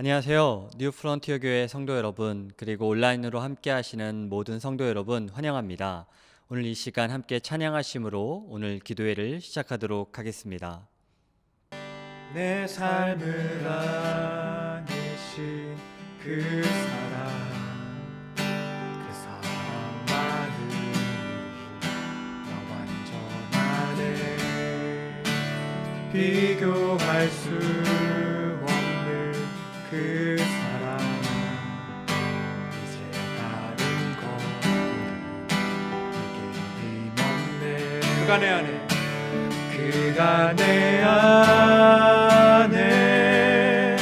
안녕하세요. 뉴프론티어 교회 성도 여러분, 그리고 온라인으로 함께 하시는 모든 성도 여러분 환영합니다. 오늘 이 시간 함께 찬양하심으로 오늘 기도회를 시작하도록 하겠습니다. 내 삶을 안으신 그 사랑만을 나 완전하네. 비교할 수 없는 그 사랑, 이제 다른 것들이 내게 힘없네. 그가 내 안에, 그가 내 안에,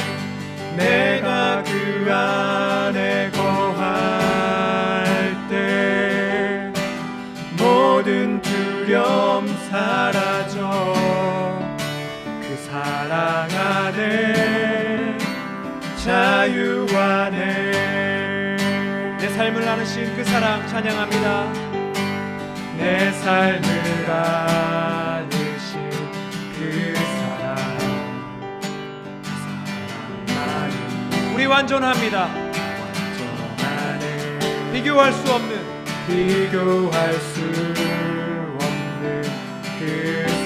내가 그 안에 거할 때 모든 두려움 사라져. 그 사랑 안에 자유 안에 내 삶을 나누신 그 사랑 찬양합니다. 내 삶을 안으신 그 사랑만이 우리 완전합니다. 완전하네. 비교할 수 없는 그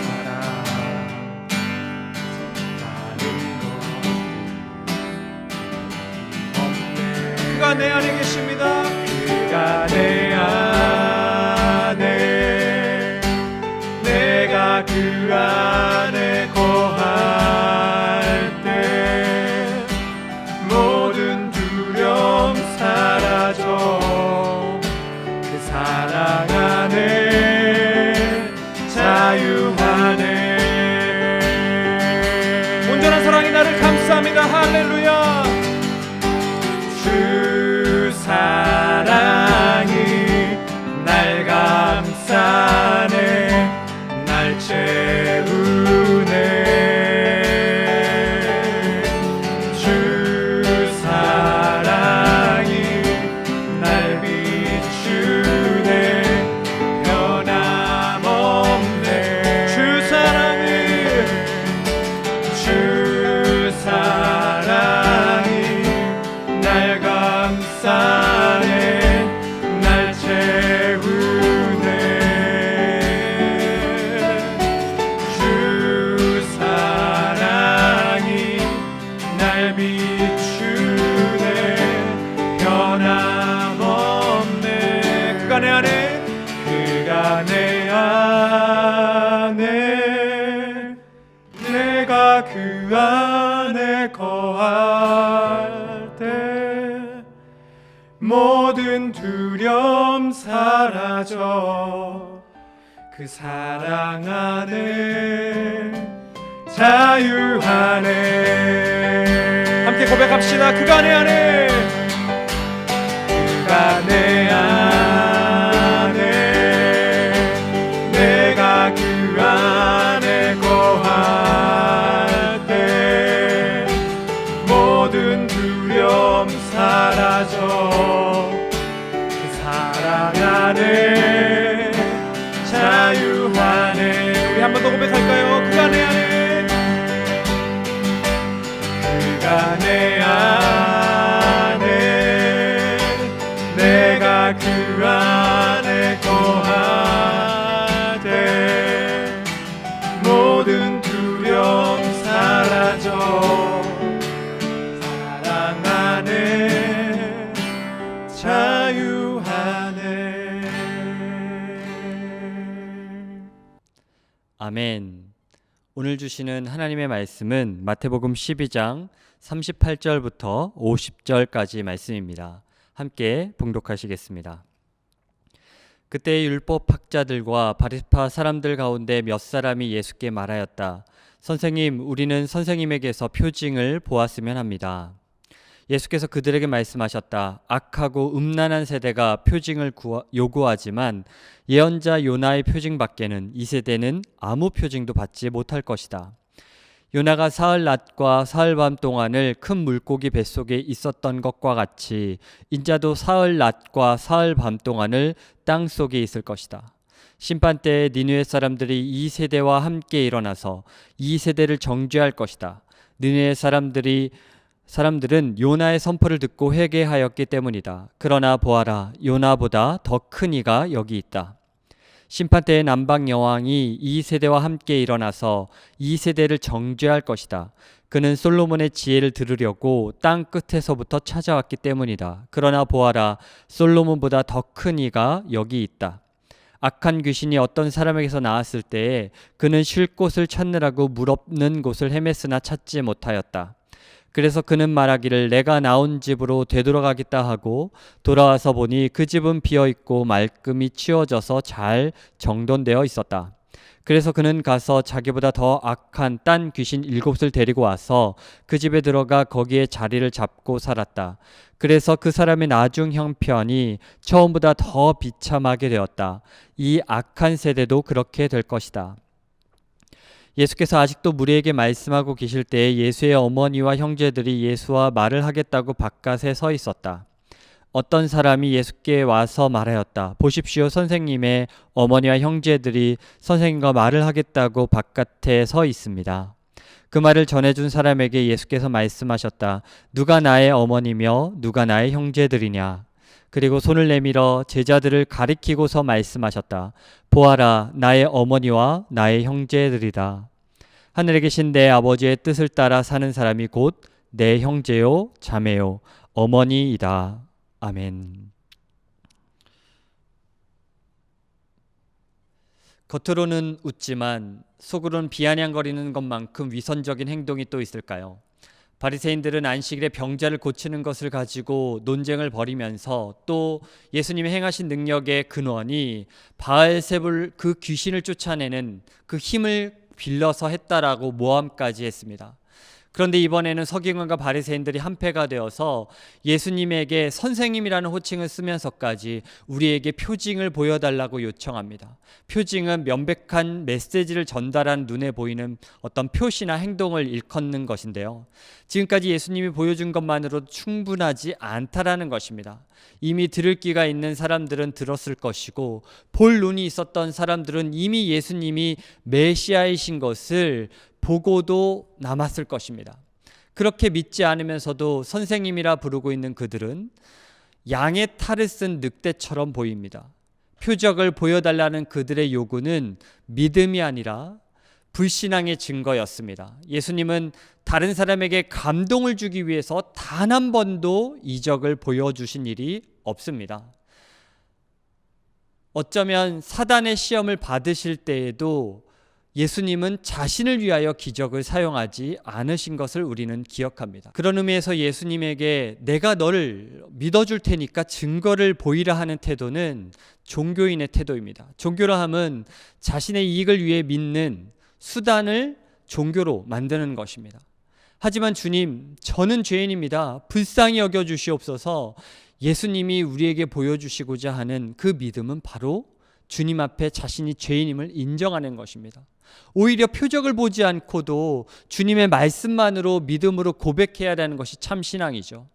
사랑, 다른 것 없네. 그가 내 안에 계십니다. 그가 내 안에, 내가 그 안에 거할 때 모든 두려움 사라져. 그 사랑 안에 자유 안에 온전한 사랑이 나를 감싸합니다. 할렐루야. 주 사랑이 날 감싸네, 날 채우네. 주 사랑이 날 비추네, 변함없네. 주 사랑이 날 감싸네, 날 채우네. 주 사랑이 날 비추네, 변함없네. 그가 내 안에, 그가 내 안에, 내가 그 안에 거할 때 모든 두려움 사라져. 그 사랑 안에 자유 안에 함께 고백합시다. 그가 내 안에, 그가 내 안에, 내가 그 안에 거할 때 모든 두려움 사라져. 그 사랑 안에 자유 안에 우리 한 번 더 고백할까요? 그가 내 안에, 그가 내 안에, 내가 그 안에 거할 때 모든 두려움 사라져. 사랑 안에 자유 안에. 아멘. 오늘 주시는 하나님의 말씀은 마태복음 12장 38절부터 50절까지 말씀입니다. 함께 봉독하시겠습니다. 그때 율법 학자들과 바리새파 사람들 가운데 몇 사람이 예수께 말하였다. 선생님, 우리는 선생님에게서 표징을 보았으면 합니다. 예수께서 그들에게 말씀하셨다. 악하고 음란한 세대가 표징을 요구하지만 예언자 요나의 표징 밖에는 이 세대는 아무 표징도 받지 못할 것이다. 요나가 사흘 낮과 사흘 밤 동안을 큰 물고기 뱃속에 있었던 것과 같이 인자도 사흘 낮과 사흘 밤 동안을 땅 속에 있을 것이다. 심판 때에 니느웨 사람들이 이 세대와 함께 일어나서 이 세대를 정죄할 것이다. 니느웨 사람들이 사람들은 요나의 선포를 듣고 회개하였기 때문이다. 그러나 보아라, 요나보다 더 큰 이가 여기 있다. 심판 때의 남방 여왕이 이 세대와 함께 일어나서 이 세대를 정죄할 것이다. 그는 솔로몬의 지혜를 들으려고 땅 끝에서부터 찾아왔기 때문이다. 그러나 보아라, 솔로몬보다 더 큰 이가 여기 있다. 악한 귀신이 어떤 사람에게서 나왔을 때에 그는 쉴 곳을 찾느라고 물 없는 곳을 헤맸으나 찾지 못하였다. 그래서 그는 말하기를 내가 나온 집으로 되돌아가겠다 하고 돌아와서 보니 그 집은 비어있고 말끔히 치워져서 잘 정돈되어 있었다. 그래서 그는 가서 자기보다 더 악한 딴 귀신 7을 데리고 와서 그 집에 들어가 거기에 자리를 잡고 살았다. 그래서 그 사람의 나중 형편이 처음보다 더 비참하게 되었다. 이 악한 세대도 그렇게 될 것이다. 예수께서 아직도 무리에게 말씀하고 계실 때에 예수의 어머니와 형제들이 예수와 말을 하겠다고 바깥에 서 있었다. 어떤 사람이 예수께 와서 말하였다. 보십시오, 선생님의 어머니와 형제들이 선생님과 말을 하겠다고 바깥에 서 있습니다. 그 말을 전해준 사람에게 예수께서 말씀하셨다. 누가 나의 어머니며 누가 나의 형제들이냐. 그리고 손을 내밀어 제자들을 가리키고서 말씀하셨다. 보아라, 나의 어머니와 나의 형제들이다. 하늘에 계신 내 아버지의 뜻을 따라 사는 사람이 곧 내 형제요 자매요 어머니이다. 아멘. 겉으로는 웃지만 속으로는 비아냥거리는 것만큼 위선적인 행동이 또 있을까요? 바리새인들은 안식일에 병자를 고치는 것을 가지고 논쟁을 벌이면서 또 예수님이 행하신 능력의 근원이 바알세불 그 귀신을 쫓아내는 그 힘을 빌려서 했다라고 모함까지 했습니다. 그런데 이번에는 서기관과 바리새인들이 한패가 되어서 예수님에게 선생님이라는 호칭을 쓰면서까지 우리에게 표징을 보여달라고 요청합니다. 표징은 명백한 메시지를 전달한 눈에 보이는 어떤 표시나 행동을 일컫는 것인데요. 지금까지 예수님이 보여준 것만으로도 충분하지 않다라는 것입니다. 이미 들을 귀가 있는 사람들은 들었을 것이고 볼 눈이 있었던 사람들은 이미 예수님이 메시아이신 것을 보고도 남았을 것입니다. 그렇게 믿지 않으면서도 선생님이라 부르고 있는 그들은 양의 탈을 쓴 늑대처럼 보입니다. 표적을 보여달라는 그들의 요구는 믿음이 아니라 불신앙의 증거였습니다. 예수님은 다른 사람에게 감동을 주기 위해서 단 한 번도 이적을 보여주신 일이 없습니다. 어쩌면 사단의 시험을 받으실 때에도 예수님은 자신을 위하여 기적을 사용하지 않으신 것을 우리는 기억합니다. 그런 의미에서 예수님에게 내가 너를 믿어줄 테니까 증거를 보이라 하는 태도는 종교인의 태도입니다. 종교라 함은 자신의 이익을 위해 믿는 수단을 종교로 만드는 것입니다. 하지만 주님, 저는 죄인입니다. 불쌍히 여겨주시옵소서. 예수님이 우리에게 보여주시고자 하는 그 믿음은 바로 주님 앞에 자신이 죄인임을 인정하는 것입니다. 오히려 표적을 보지 않고도 주님의 말씀만으로 믿음으로 고백해야 하는 것이 참 신앙이죠.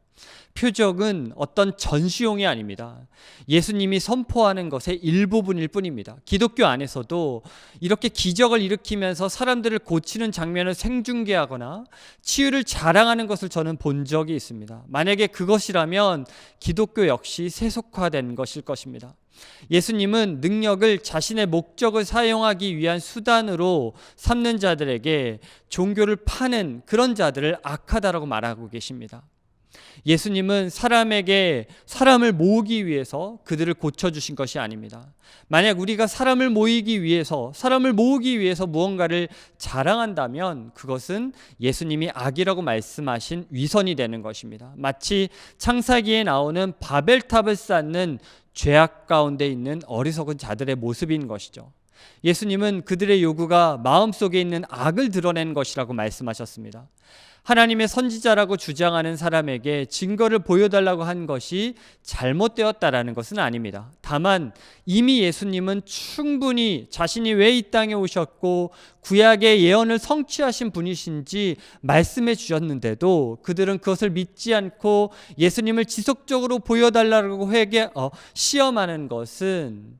표적은 어떤 전시용이 아닙니다. 예수님이 선포하는 것의 일부분일 뿐입니다. 기독교 안에서도 이렇게 기적을 일으키면서 사람들을 고치는 장면을 생중계하거나 치유를 자랑하는 것을 저는 본 적이 있습니다. 만약에 그것이라면 기독교 역시 세속화된 것일 것입니다. 예수님은 능력을 자신의 목적을 사용하기 위한 수단으로 삼는 자들에게 종교를 파는 그런 자들을 악하다라고 말하고 계십니다. 예수님은 사람에게 사람을 모으기 위해서 그들을 고쳐주신 것이 아닙니다. 만약 우리가 사람을 모으기 위해서 무언가를 자랑한다면 그것은 예수님이 악이라고 말씀하신 위선이 되는 것입니다. 마치 창세기에 나오는 바벨탑을 쌓는 죄악 가운데 있는 어리석은 자들의 모습인 것이죠. 예수님은 그들의 요구가 마음속에 있는 악을 드러낸 것이라고 말씀하셨습니다. 하나님의 선지자라고 주장하는 사람에게 증거를 보여달라고 한 것이 잘못되었다라는 것은 아닙니다. 다만 이미 예수님은 충분히 자신이 왜 이 땅에 오셨고 구약의 예언을 성취하신 분이신지 말씀해 주셨는데도 그들은 그것을 믿지 않고 예수님을 지속적으로 보여달라고 시험하는 것은,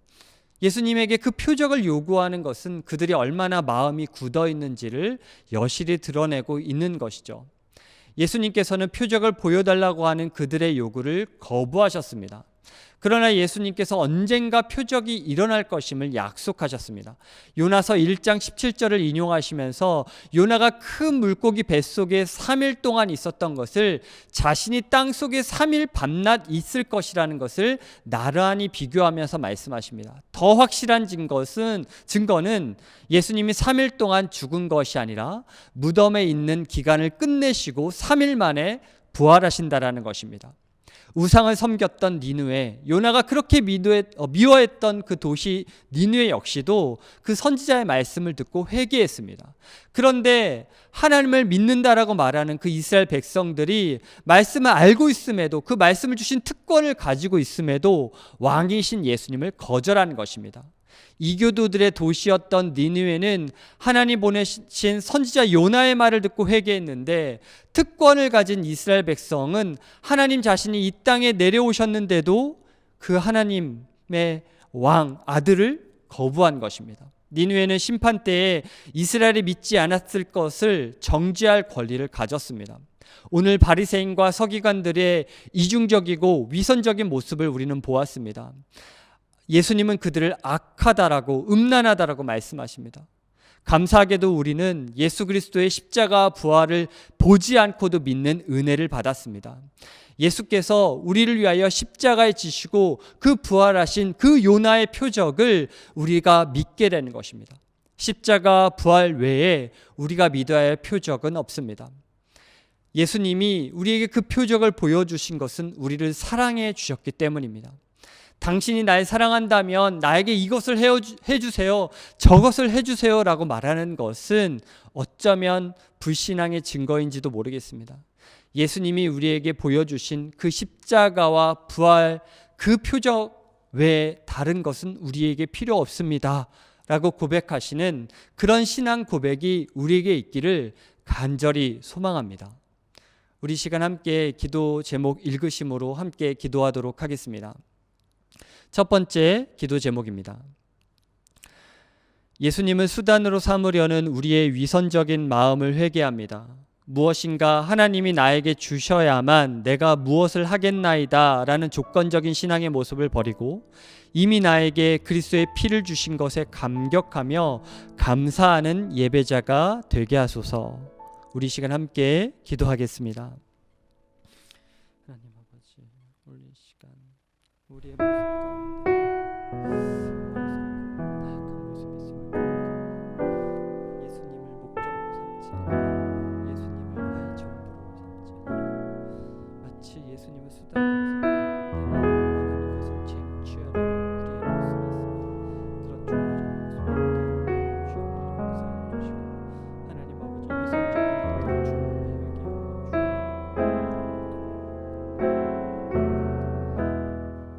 예수님에게 그 표적을 요구하는 것은 그들이 얼마나 마음이 굳어 있는지를 여실히 드러내고 있는 것이죠. 예수님께서는 표적을 보여달라고 하는 그들의 요구를 거부하셨습니다. 그러나 예수님께서 언젠가 표적이 일어날 것임을 약속하셨습니다. 요나서 1장 17절을 인용하시면서 요나가 큰 물고기 뱃속에 3일 동안 있었던 것을 자신이 땅속에 3일 밤낮 있을 것이라는 것을 나란히 비교하면서 말씀하십니다. 더 확실한 증거는 예수님이 3일 동안 죽은 것이 아니라 무덤에 있는 기간을 끝내시고 3일 만에 부활하신다라는 것입니다. 우상을 섬겼던 니느웨, 요나가 그렇게 미워했던 그 도시 니느웨 역시도 그 선지자의 말씀을 듣고 회개했습니다. 그런데 하나님을 믿는다라고 말하는 그 이스라엘 백성들이 말씀을 알고 있음에도, 그 말씀을 주신 특권을 가지고 있음에도 왕이신 예수님을 거절하는 것입니다. 이교도들의 도시였던 니느웨는 하나님 보내신 선지자 요나의 말을 듣고 회개했는데, 특권을 가진 이스라엘 백성은 하나님 자신이 이 땅에 내려오셨는데도 그 하나님의 왕 아들을 거부한 것입니다. 니느웨는 심판 때에 이스라엘이 믿지 않았을 것을 정죄할 권리를 가졌습니다. 오늘 바리새인과 서기관들의 이중적이고 위선적인 모습을 우리는 보았습니다. 예수님은 그들을 악하다라고, 음란하다라고 말씀하십니다. 감사하게도 우리는 예수 그리스도의 십자가 부활을 보지 않고도 믿는 은혜를 받았습니다. 예수께서 우리를 위하여 십자가에 지시고 그 부활하신 그 요나의 표적을 우리가 믿게 되는 것입니다. 십자가 부활 외에 우리가 믿어야 할 표적은 없습니다. 예수님이 우리에게 그 표적을 보여주신 것은 우리를 사랑해 주셨기 때문입니다. 당신이 날 사랑한다면 나에게 이것을 해주세요, 저것을 해주세요 라고 말하는 것은 어쩌면 불신앙의 증거인지도 모르겠습니다. 예수님이 우리에게 보여주신 그 십자가와 부활, 그 표적 외에 다른 것은 우리에게 필요 없습니다 라고 고백하시는 그런 신앙 고백이 우리에게 있기를 간절히 소망합니다. 우리 시간 함께 기도 제목 읽으심으로 함께 기도하도록 하겠습니다. 첫 번째 기도 제목입니다. 예수님을 수단으로 삼으려는 우리의 위선적인 마음을 회개합니다. 무엇인가 하나님이 나에게 주셔야만 내가 무엇을 하겠나이다 라는 조건적인 신앙의 모습을 버리고 이미 나에게 그리스도의 피를 주신 것에 감격하며 감사하는 예배자가 되게 하소서. 우리 시간 함께 기도하겠습니다. 하나님 아버지, 오늘 이 시간 우리의 모습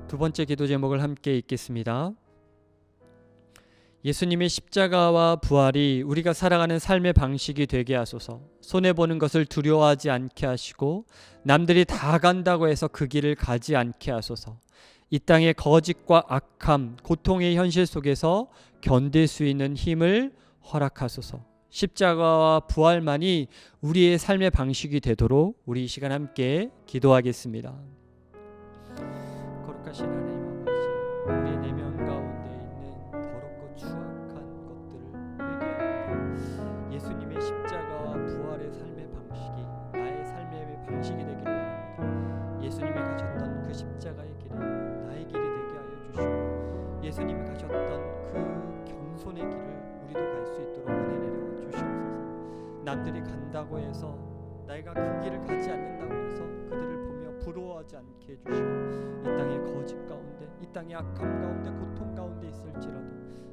두 번째 기도 제목을 함께 읽겠습니다. 예수님의 십자가와 부활이 우리가 살아가는 삶의 방식이 되게 하소서. 손해보는 것을 두려워하지 않게 하시고 남들이 다 간다고 해서 그 길을 가지 않게 하소서. 이 땅의 거짓과 악함, 고통의 현실 속에서 견딜 수 있는 힘을 허락하소서. 십자가와 부활만이 우리의 삶의 방식이 되도록 우리 이 시간 함께 기도하겠습니다. 거룩하신 하나님 아버지, 우리의 내면 가운데 있는 더럽고 추악한 것들을 회개합니다. 예수님의 십자가와 부활의 삶의 방식이 나의 삶의 방식이 되기를 원합니다. 예수님이 가셨던 그 십자가의 길이 나의 길이 되게 하여 주시고, 예수님이 가셨던 그 겸손의 길을 우리도 갈 수 있도록 은혜 내려 주시옵소서. 남들이 간다고 해서 내가 그 길을 가지 않는다고 해서 그들을 보며 부러워하지 않게 해주시고, 이 땅의 거짓 가운데, 이 땅의 악함 가운데, 고통 가운데 있을지라도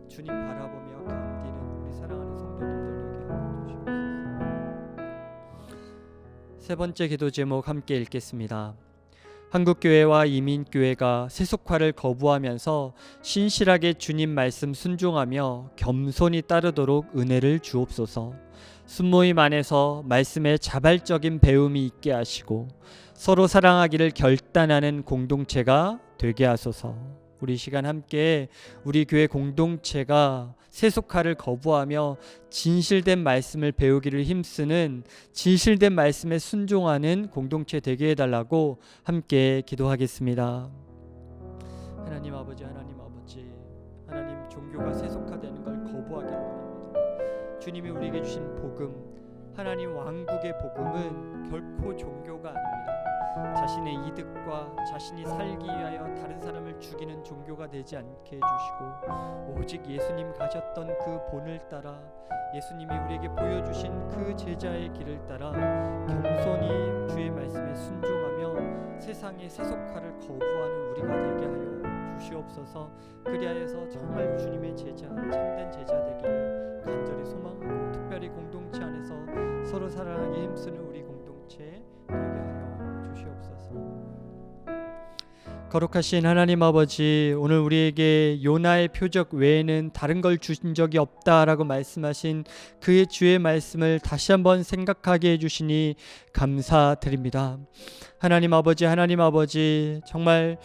주님 바라보며 견디는 우리 사랑하는 성도님들 되게 하여 주시옵소서. 세 번째 기도 제목 함께 읽겠습니다. 한국교회와 이민교회가 세속화를 거부하면서 신실하게 주님 말씀 순종하며 겸손히 따르도록 은혜를 주옵소서. 순모임 안에서 말씀에 자발적인 배움이 있게 하시고 서로 사랑하기를 결단하는 공동체가 되게 하소서. 우리 시간 함께 우리 교회 공동체가 세속화를 거부하며 진실된 말씀을 배우기를 힘쓰는, 진실된 말씀에 순종하는 공동체 되게 해달라고 함께 기도하겠습니다. 하나님 아버지, 하나님 종교가 세속화되는 걸 거부하기를 원합니다. 주님이 우리에게 주신 복음, 하나님 왕국의 복음은 결코 종교가 아닙니다. 자신의 이득과 자신이 살기 위하여 다른 사람을 죽이는 종교가 되지 않게 해주시고, 오직 예수님 가셨던 그 본을 따라, 예수님이 우리에게 보여주신 그 제자의 길을 따라 겸손히 주의 말씀에 순종하며 세상의 세속화를 거부하는 우리가 되게 하여 주시옵소서. 그리하여서 정말 주님의 제자, 참된 제자 되기를 간절히 소망하고, 특별히 공동체 안에서 서로 사랑하기 힘쓰는 우리 공동체 되게 하여 주시옵소서. 거룩하신 하나님 아버지, 오늘 우리에게 요나의 표적 외에는 다른 걸 주신 적이 없다라고 말씀하신 그의 주의 말씀을 다시 한번 생각하게 해주시니 감사드립니다. 하나님 아버지, 정말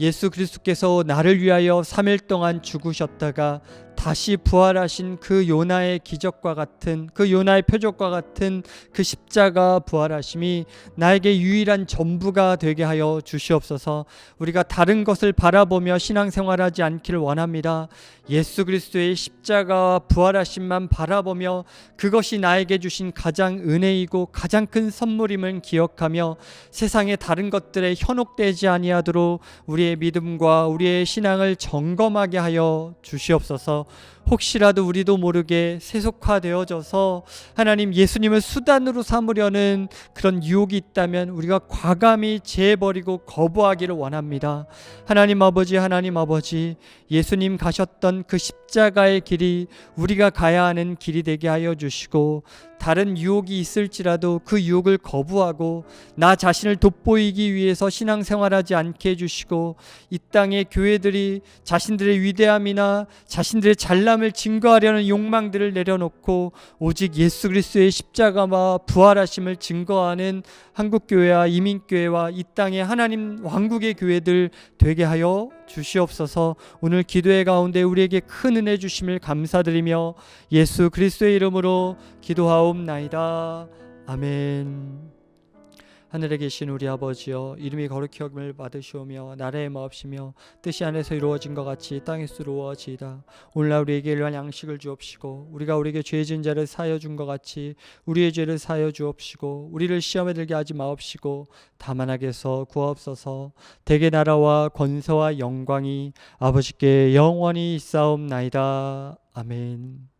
예수 그리스도께서 나를 위하여 3일 동안 죽으셨다가 다시 부활하신 그 요나의 기적과 같은, 그 요나의 표적과 같은 그 십자가 부활하심이 나에게 유일한 전부가 되게 하여 주시옵소서. 우리가 다른 것을 바라보며 신앙생활하지 않기를 원합니다. 예수 그리스도의 십자가와 부활하심만 바라보며 그것이 나에게 주신 가장 은혜이고 가장 큰 선물임을 기억하며 세상의 다른 것들에 현혹되지 아니하도록 우리의 믿음과 우리의 신앙을 점검하게 하여 주시옵소서. 혹시라도 우리도 모르게 세속화되어져서 하나님 예수님을 수단으로 삼으려는 그런 유혹이 있다면 우리가 과감히 제해버리고 거부하기를 원합니다. 하나님 아버지, 예수님 가셨던 그 십자가의 길이 우리가 가야 하는 길이 되게 하여 주시고, 다른 유혹이 있을지라도 그 유혹을 거부하고 나 자신을 돋보이기 위해서 신앙생활하지 않게 해주시고, 이 땅의 교회들이 자신들의 위대함이나 자신들의 잘남을 증거하려는 욕망들을 내려놓고 오직 예수 그리스도의 십자가와 부활하심을 증거하는 한국교회와 이민교회와 이 땅의 하나님 왕국의 교회들 되게 하여 주시옵소서. 오늘 기도의 가운데 우리에게 큰 은혜 주심을 감사드리며 예수 그리스도의 이름으로 기도하옵나이다. 아멘. 하늘에 계신 우리 아버지여, 이름이 거룩히 여김을 받으시오며 나라의 마옵시며 뜻이 안에서 이루어진 것 같이 땅에서 이루어지이다. 오늘날 우리에게 일용할 양식을 주옵시고, 우리가 우리에게 죄 지은 자를 사하여 준 것 같이 우리의 죄를 사하여 주옵시고, 우리를 시험에 들게 하지 마옵시고 다만 악에서 구하옵소서. 대개 나라와 권세와 영광이 아버지께 영원히 있사옵나이다. 아멘.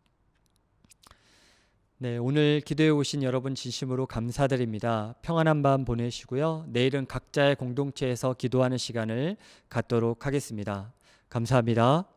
네, 오늘 기도해 오신 여러분 진심으로 감사드립니다. 평안한 밤 보내시고요. 내일은 각자의 공동체에서 기도하는 시간을 갖도록 하겠습니다. 감사합니다.